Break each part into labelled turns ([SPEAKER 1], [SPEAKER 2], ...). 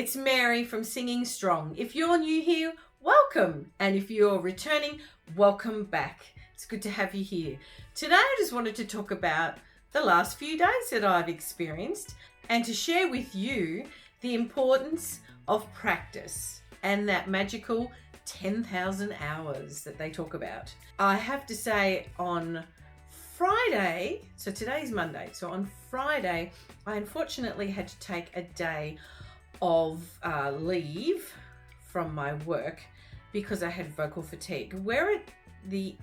[SPEAKER 1] it's Mary from Singing Strong. If you're new here, welcome. And if you're returning, welcome back. It's good to have you here. Today I just wanted to talk about the last few days that I've experienced and to share with you the importance of practice and that magical 10,000 hours that they talk about. I have to say on Friday, so today's Monday, so on Friday, I unfortunately had to take a day of leave from my work because I had vocal fatigue. We're at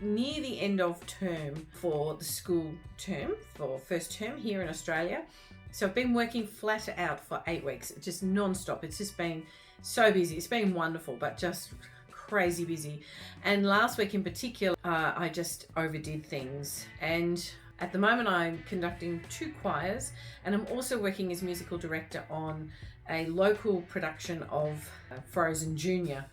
[SPEAKER 1] near the end of term for the school term, for first term here in Australia. So I've been working flat out for 8 weeks, just non-stop. It's just been so busy. It's been wonderful, but just crazy busy. And last week in particular, I just overdid things. And at the moment I'm conducting 2 choirs, and I'm also working as musical director on a local production of Frozen Junior.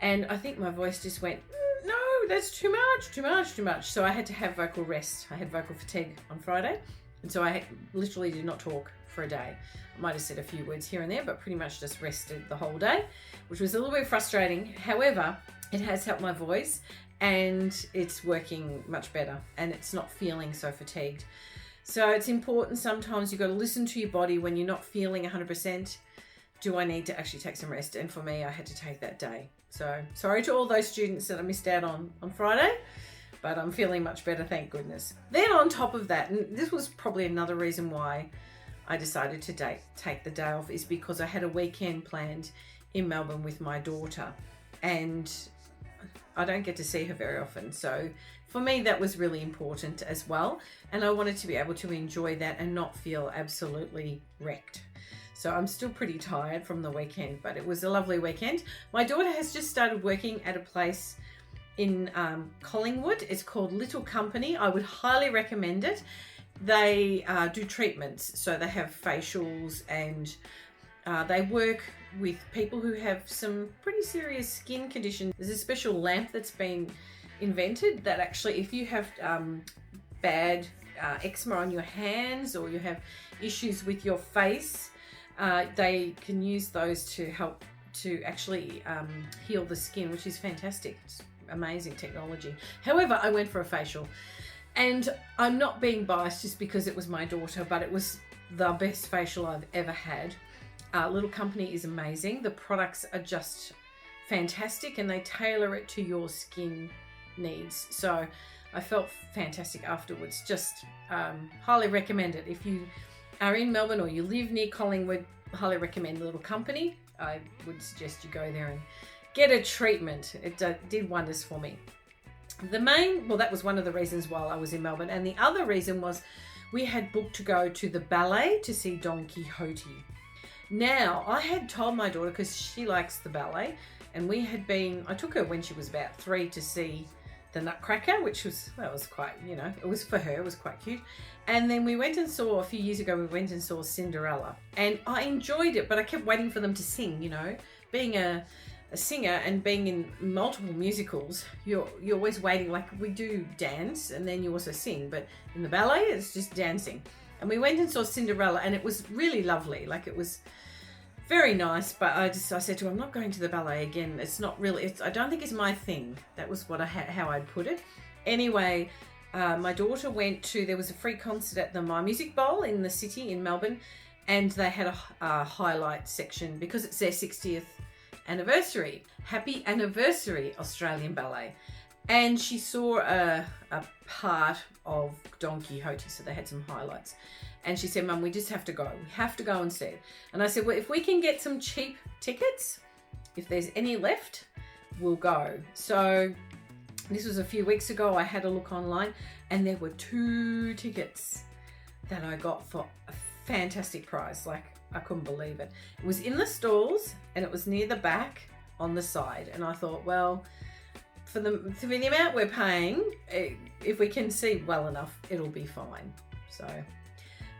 [SPEAKER 1] And I think my voice just went, no, that's too much. So I had to have vocal rest. I had vocal fatigue on Friday. And so I literally did not talk for a day. I might have said a few words here and there, but pretty much just rested the whole day, which was a little bit frustrating. However, it has helped my voice and it's working much better and it's not feeling so fatigued. So it's important sometimes you've got to listen to your body when you're not feeling 100%. Do I need to actually take some rest? And for me, I had to take that day. So sorry to all those students that I missed out on Friday, but I'm feeling much better, thank goodness. Then on top of that, and this was probably another reason why I decided to take the day off, is because I had a weekend planned in Melbourne with my daughter and I don't get to see her very often. So for me, that was really important as well. And I wanted to be able to enjoy that and not feel absolutely wrecked. So I'm still pretty tired from the weekend, but it was a lovely weekend. My daughter has just started working at a place in Collingwood. It's called Little Company. I would highly recommend it. They do treatments, so they have facials and they work with people who have some pretty serious skin conditions. There's a special lamp that's been invented that actually, if you have bad eczema on your hands or you have issues with your face, they can use those to help to actually heal the skin, which is fantastic. It's amazing technology. However, I went for a facial. And I'm not being biased just because it was my daughter, but it was the best facial I've ever had. Little Company is amazing. The products are just fantastic and they tailor it to your skin needs. So I felt fantastic afterwards. Just highly recommend it. If you are in Melbourne or you live near Collingwood, highly recommend Little Company. I would suggest you go there and get a treatment. It did wonders for me. That was one of the reasons while I was in Melbourne. And the other reason was we had booked to go to the ballet to see Don Quixote. Now, I had told my daughter, because she likes the ballet, and I took her when she was about 3 to see the Nutcracker, that was quite, it was for her, it was quite cute. And then a few years ago, we went and saw Cinderella. And I enjoyed it, but I kept waiting for them to sing, Being a singer and being in multiple musicals, you're always waiting. Like, we do dance and then you also sing, but in the ballet it's just dancing. And we went and saw Cinderella and it was really lovely. Like, it was very nice, but I said to her, I'm not going to the ballet again. It's not really, I don't think it's my thing. That was how I'd put it. Anyway, my daughter there was a free concert at the My Music Bowl in the city in Melbourne, and they had a highlight section because it's their 60th anniversary. Happy anniversary, Australian Ballet. And she saw a part of Don Quixote, so they had some highlights. And she said, Mum, we just have to go. We have to go and see it. And I said, well, if we can get some cheap tickets, if there's any left, we'll go. So this was a few weeks ago. I had a look online and there were 2 tickets that I got for a fantastic price. Like, I couldn't believe it. It was in the stalls and it was near the back on the side. And I thought, well, for the amount we're paying, if we can see well enough, it'll be fine. So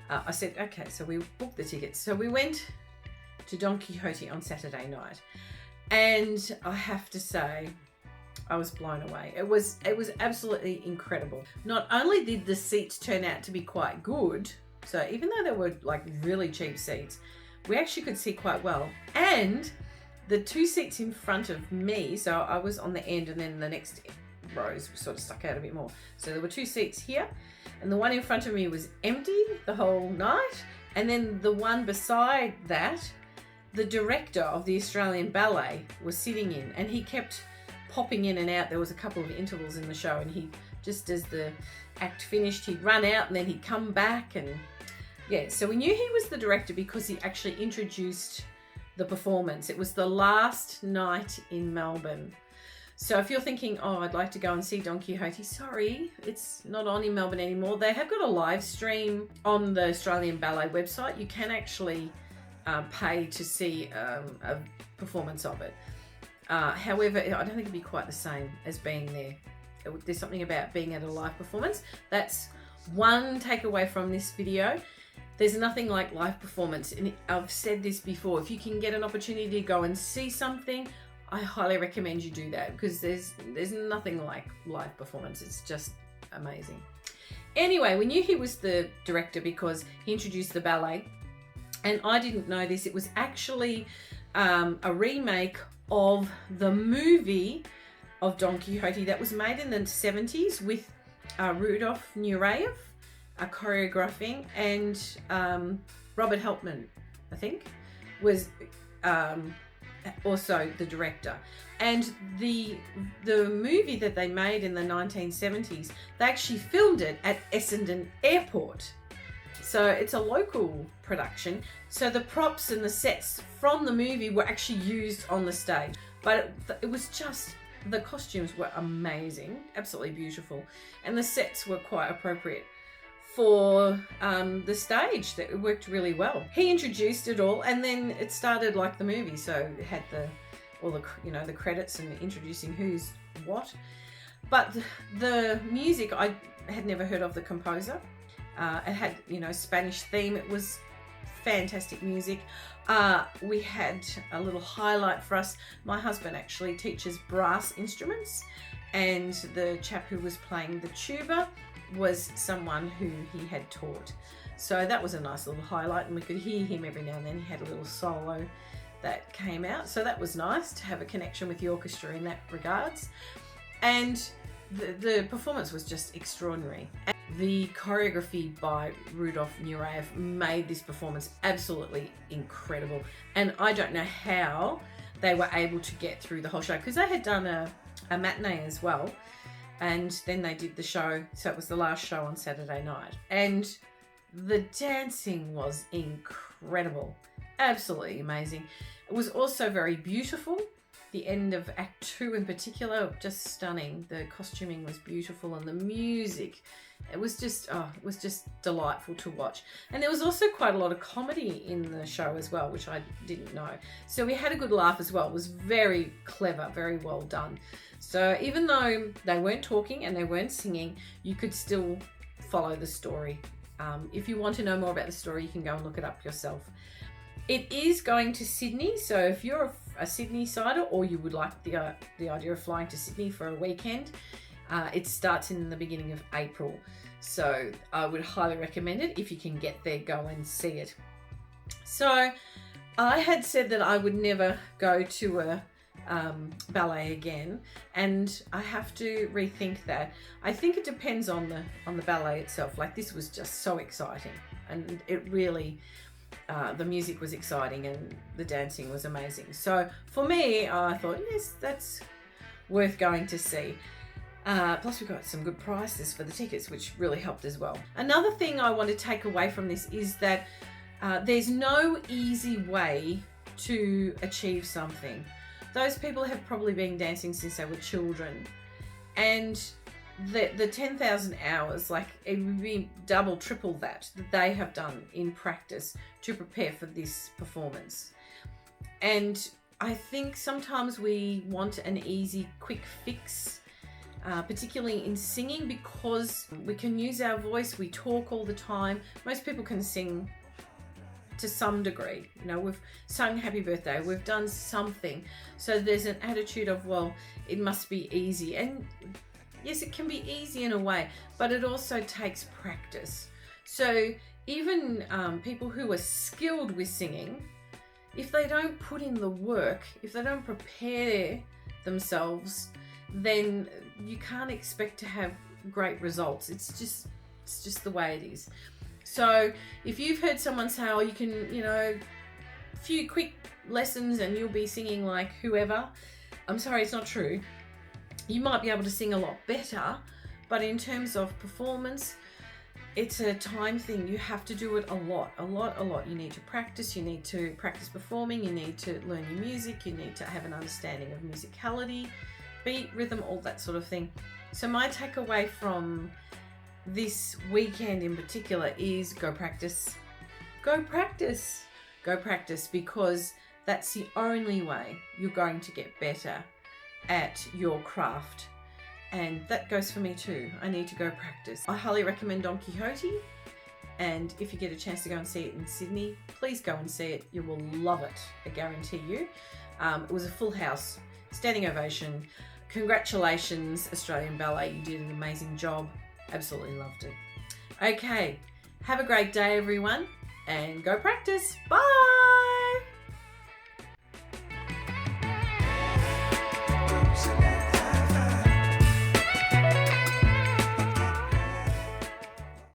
[SPEAKER 1] I said, okay, so we booked the tickets. So we went to Don Quixote on Saturday night. And I have to say, I was blown away. It was absolutely incredible. Not only did the seats turn out to be quite good, so even though they were like really cheap seats, we actually could see quite well. And the 2 seats in front of me, so I was on the end and then the next rows sort of stuck out a bit more. So there were 2 seats here and the one in front of me was empty the whole night. And then the one beside that, the director of the Australian Ballet was sitting in, and he kept popping in and out. There was a couple of intervals in the show, and he just, as the act finished, he'd run out and then he'd come back. And yeah, so we knew he was the director because he actually introduced the performance. It was the last night in Melbourne. So if you're thinking, oh, I'd like to go and see Don Quixote, sorry, it's not on in Melbourne anymore. They have got a live stream on the Australian Ballet website. You can actually pay to see a performance of it. However, I don't think it'd be quite the same as being there. There's something about being at a live performance. That's one takeaway from this video. There's nothing like live performance. And I've said this before, if you can get an opportunity to go and see something, I highly recommend you do that, because there's nothing like live performance. It's just amazing. Anyway, we knew he was the director because he introduced the ballet, and I didn't know this. It was actually a remake of the movie of Don Quixote that was made in the 70s with Rudolf Nureyev choreographing, and Robert Helpman, I think, was also the director. And the movie that they made in the 1970s, they actually filmed it at Essendon Airport. So it's a local production. So the props and the sets from the movie were actually used on the stage. But it was just, the costumes were amazing, absolutely beautiful. And the sets were quite appropriate for the stage. That it worked really well. He introduced it all, and then it started like the movie. So it had all the credits and introducing who's what. But the music, I had never heard of the composer. It had Spanish theme. It was fantastic music. We had a little highlight for us. My husband actually teaches brass instruments, and the chap who was playing the tuba was someone who he had taught. So that was a nice little highlight, and we could hear him every now and then. He had a little solo that came out, so that was nice to have a connection with the orchestra in that regards. And the performance was just extraordinary. And the choreography by Rudolf Nureyev made this performance absolutely incredible, and I don't know how they were able to get through the whole show, because they had done a matinee as well, and then they did the show. So it was the last show on Saturday night, and the dancing was incredible, absolutely amazing. It was also very beautiful. The end of Act 2 in particular, just stunning. The costuming was beautiful, and the music, it was just delightful to watch. And there was also quite a lot of comedy in the show as well, which I didn't know. So we had a good laugh as well. It was very clever, very well done. So even though they weren't talking and they weren't singing, you could still follow the story. If you want to know more about the story, you can go and look it up yourself. It is going to Sydney, so if you're a Sydney sider, or you would like the idea of flying to Sydney for a weekend, it starts in the beginning of April. So I would highly recommend it. If you can get there, go and see it. So I had said that I would never go to a ballet again, and I have to rethink that. I think it depends on the ballet itself. Like, this was just so exciting, and it really the music was exciting and the dancing was amazing. So for me, I thought, yes, that's worth going to see. Plus we got some good prices for the tickets, which really helped as well. Another thing I want to take away from this is that there's no easy way to achieve something. Those people have probably been dancing since they were children, and the 10,000 hours, like, it would be double, triple that they have done in practice to prepare for this performance. And I think sometimes we want an easy, quick fix, particularly in singing, because we can use our voice, we talk all the time. Most people can sing to some degree. We've sung Happy Birthday, we've done something. So there's an attitude of, well, it must be easy. And yes, it can be easy in a way, but it also takes practice. So even people who are skilled with singing if they don't put in the work, if they don't prepare themselves, then you can't expect to have great results. It's just the way it is. So if you've heard someone say, oh, you can, a few quick lessons and you'll be singing like whoever, I'm sorry, it's not true. You might be able to sing a lot better, but in terms of performance, it's a time thing. You have to do it a lot. You need to practice. You need to practice performing. You need to learn your music. You need to have an understanding of musicality, beat, rhythm, all that sort of thing. So my takeaway from this weekend in particular is go practice. Go practice. Go practice, because that's the only way you're going to get better at your craft. And that goes for me too. I need to go practice. I highly recommend Don Quixote, and if you get a chance to go and see it in Sydney, please go and see it. You will love it, I guarantee you. It was a full house, standing ovation. Congratulations, Australian Ballet, you did an amazing job. Absolutely loved it. Okay, have a great day everyone, and go practice. Bye!